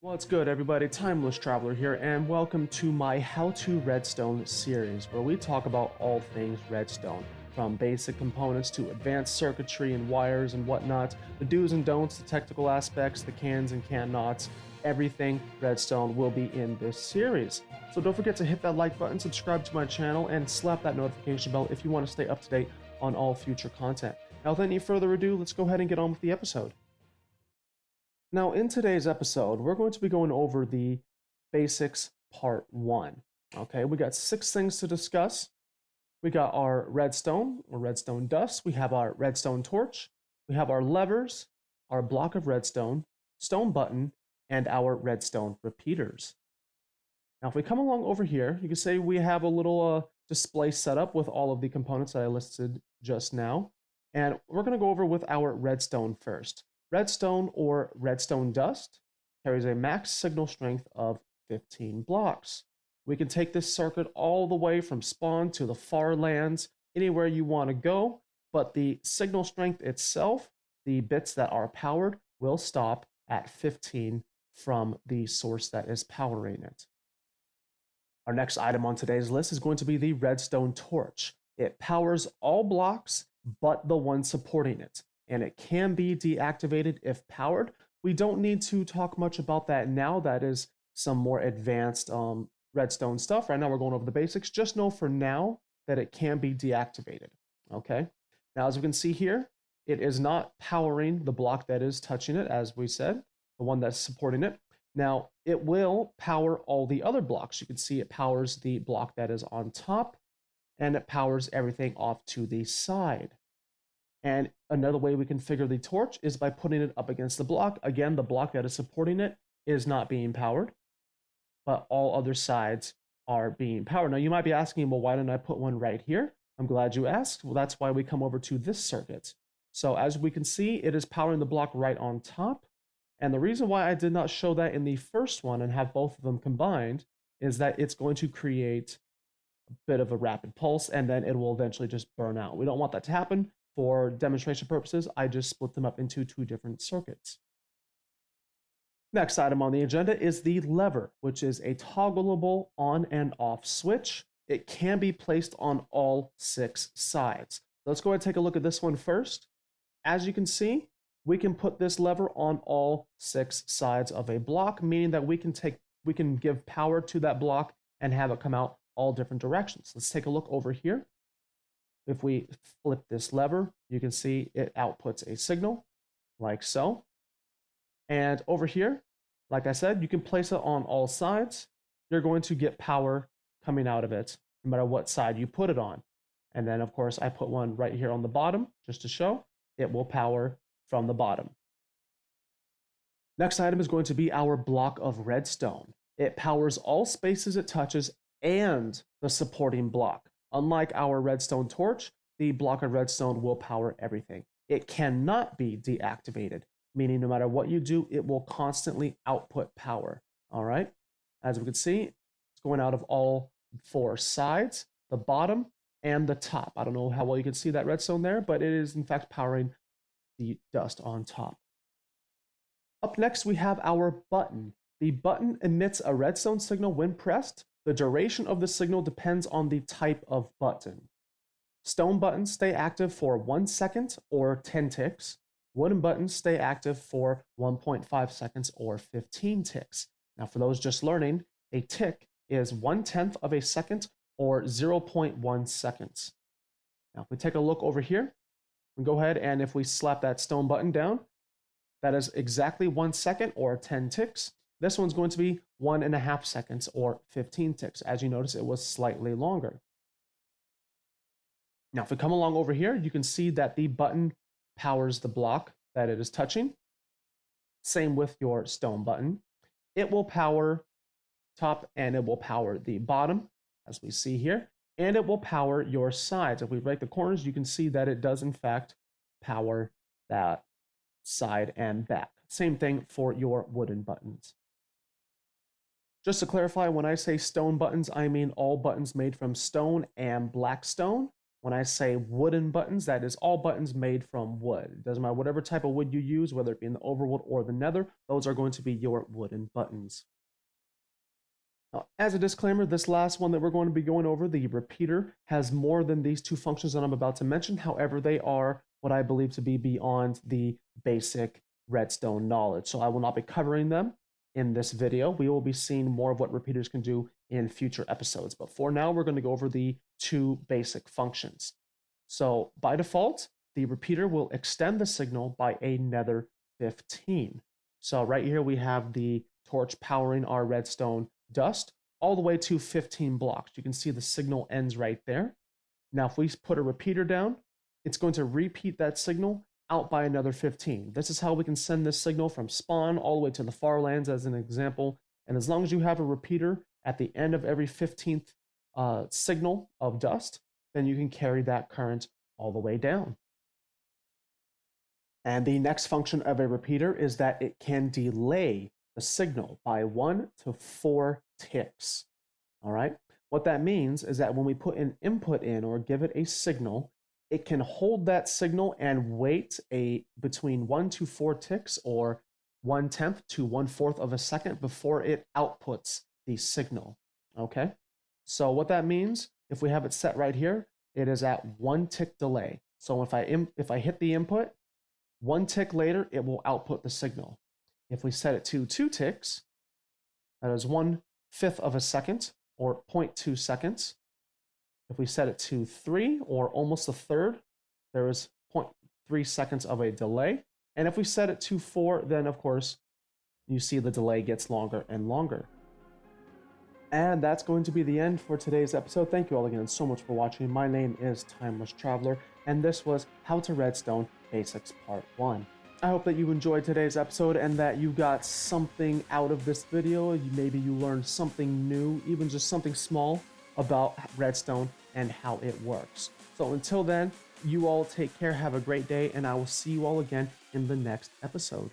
What's good, everybody? Timeless Traveler here, and welcome to my How to Redstone series, where we talk about all things redstone, from basic components to advanced circuitry and wires and whatnot, the do's and don'ts, the technical aspects, the cans and can-nots, everything redstone will be in this series. So don't forget to hit that like button, subscribe to my channel, and slap that notification bell if you want to stay up to date on all future content. Now, without any further ado, let's go ahead and get on with the episode. Now, in today's episode, we're going to be going over the basics part 1. Okay, we got 6 things to discuss. We got our redstone or redstone dust. We have our redstone torch. We have our levers, our block of redstone, stone button, and our redstone repeaters. Now, if we come along over here, you can say we have a little display setup with all of the components that I listed just now. And we're going to go over with our redstone first. Redstone or redstone dust carries a max signal strength of 15 blocks. We can take this circuit all the way from spawn to the far lands, anywhere you want to go, but the signal strength itself, the bits that are powered, will stop at 15 from the source that is powering it. Our next item on today's list is going to be the redstone torch. It powers all blocks but the one supporting it, and it can be deactivated if powered. We don't need to talk much about that now. That is some more advanced redstone stuff. Right now we're going over the basics. Just know for now that it can be deactivated, okay? Now, as we can see here, it is not powering the block that is touching it, as we said, the one that's supporting it. Now, it will power all the other blocks. You can see it powers the block that is on top, and it powers everything off to the side. And another way we configure the torch is by putting it up against the block. Again, the block that is supporting it is not being powered, but all other sides are being powered. Now, you might be asking, well, why didn't I put one right here? I'm glad you asked. Well, that's why we come over to this circuit. So as we can see, it is powering the block right on top. And the reason why I did not show that in the first one and have both of them combined is that it's going to create a bit of a rapid pulse, and then it will eventually just burn out. We don't want that to happen. For demonstration purposes, I just split them up into 2 different circuits. Next item on the agenda is the lever, which is a toggleable on and off switch. It can be placed on all 6 sides. Let's go ahead and take a look at this one first. As you can see, we can put this lever on all 6 sides of a block, meaning that we can give power to that block and have it come out all different directions. Let's take a look over here. If we flip this lever, you can see it outputs a signal like so. And over here, like I said, you can place it on all sides. You're going to get power coming out of it no matter what side you put it on. And then, of course, I put one right here on the bottom just to show it will power from the bottom. Next item is going to be our block of redstone. It powers all spaces it touches and the supporting block. Unlike our redstone torch, the block of redstone will power everything. It cannot be deactivated, meaning no matter what you do, it will constantly output power. All right? As we can see, it's going out of all 4 sides, the bottom and the top. I don't know how well you can see that redstone there, but it is in fact powering the dust on top. Up next, we have our button. The button emits a redstone signal when pressed. The duration of the signal depends on the type of button. Stone buttons stay active for 1 second or 10 ticks. Wooden buttons stay active for 1.5 seconds or 15 ticks. Now, for those just learning, a tick is 1/10 of a second or 0.1 seconds. Now, if we take a look over here, we go ahead and if we slap that stone button down, that is exactly 1 second or 10 ticks. This one's going to be 1.5 seconds or 15 ticks. As you notice, it was slightly longer. Now, if we come along over here, you can see that the button powers the block that it is touching. Same with your stone button. It will power top and it will power the bottom, as we see here, and it will power your sides. If we break the corners, you can see that it does in fact power that side and back. Same thing for your wooden buttons. Just to clarify, when I say stone buttons, I mean all buttons made from stone and black stone. When I say wooden buttons, that is all buttons made from wood. It doesn't matter whatever type of wood you use, whether it be in the overworld or the nether, those are going to be your wooden buttons. Now, as a disclaimer, this last one that we're going to be going over, the repeater, has more than these two functions that I'm about to mention. However, they are what I believe to be beyond the basic redstone knowledge. So I will not be covering them in this video. We will be seeing more of what repeaters can do in future episodes. But for now, we're going to go over the two basic functions. So by default, the repeater will extend the signal by a nether 15. So right here we have the torch powering our redstone dust all the way to 15 blocks. You can see the signal ends right there. Now, if we put a repeater down, it's going to repeat that signal out by another 15. This is how we can send this signal from spawn all the way to the far lands as an example. And as long as you have a repeater at the end of every 15th signal of dust, then you can carry that current all the way down. And the next function of a repeater is that it can delay the signal by 1 to 4 ticks. All right. What that means is that when we put an input in or give it a signal, it can hold that signal and wait between 1 to 4 ticks or 1/10 to 1/4 of a second before it outputs the signal. Okay. So what that means, if we have it set right here, it is at 1 tick delay. So if I hit the input, 1 tick later, it will output the signal. If we set it to 2 ticks, that is 1/5 of a second or 0.2 seconds. If we set it to 3 or almost a third, there is 0.3 seconds of a delay. And if we set it to 4, then of course, you see the delay gets longer and longer. And that's going to be the end for today's episode. Thank you all again so much for watching. My name is Timeless Traveler, and this was How to Redstone Basics Part 1. I hope that you enjoyed today's episode and that you got something out of this video. Maybe you learned something new, even just something small about redstone and how it works. So until then, you all take care, have a great day, and I will see you all again in the next episode.